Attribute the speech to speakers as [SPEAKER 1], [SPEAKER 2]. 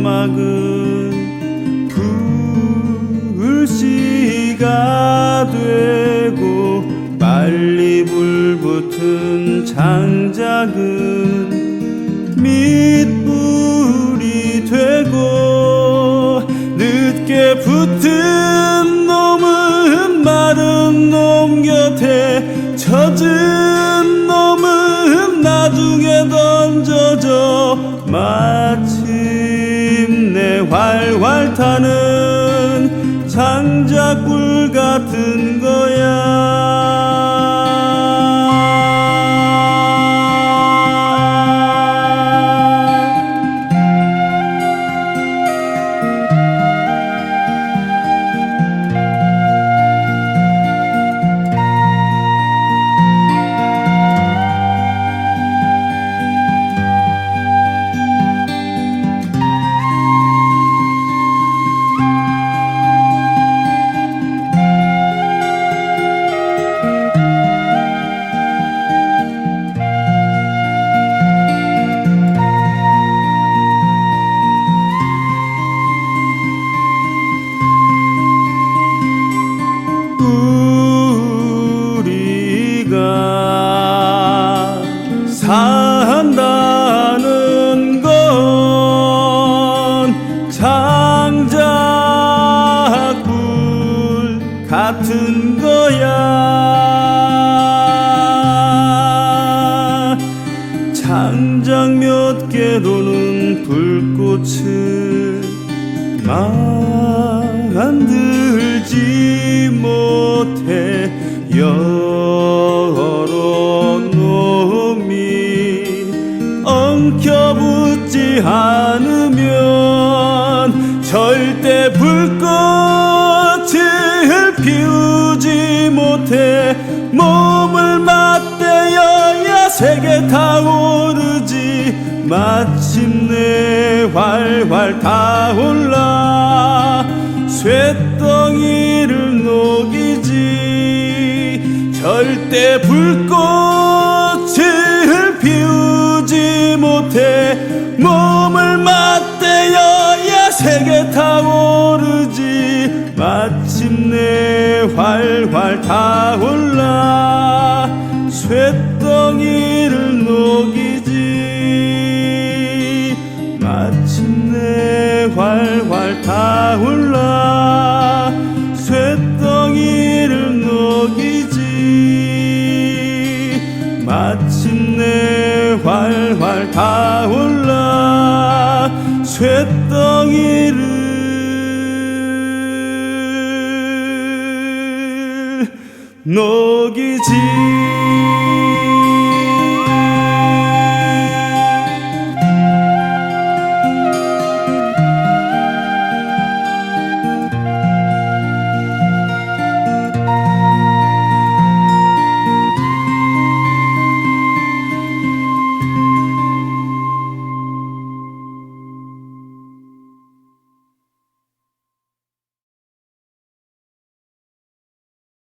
[SPEAKER 1] 연막은 불씨가 되고 빨리 불붙은 장작은 밑불이 되고 늦게 붙은 놈은 마른 놈 곁에 젖은 놈은 나중에 던져져 마침내 활활 타는 장작불 같은 거야. 우리가 산다는 건 장작불 같은 거야. 장작 몇 개로는 불꽃을 만들지 못해 여러 놈이 엉켜붙지 않으면 절대 불꽃을 피우지 못해. 몸을 맞대어야 색에 타오르지 마침내 활활 타올라 쇳덩이를 녹이지. 절대 불꽃을 피우지 못해. 몸을 맞대어야 색에 타오르지 마침내 활활 타올라 쇳덩이를 녹이지. 마침내 활활 타올라 쇳덩이를 녹이지. 마침내 활활 타올라 쇳덩이를 녹이지.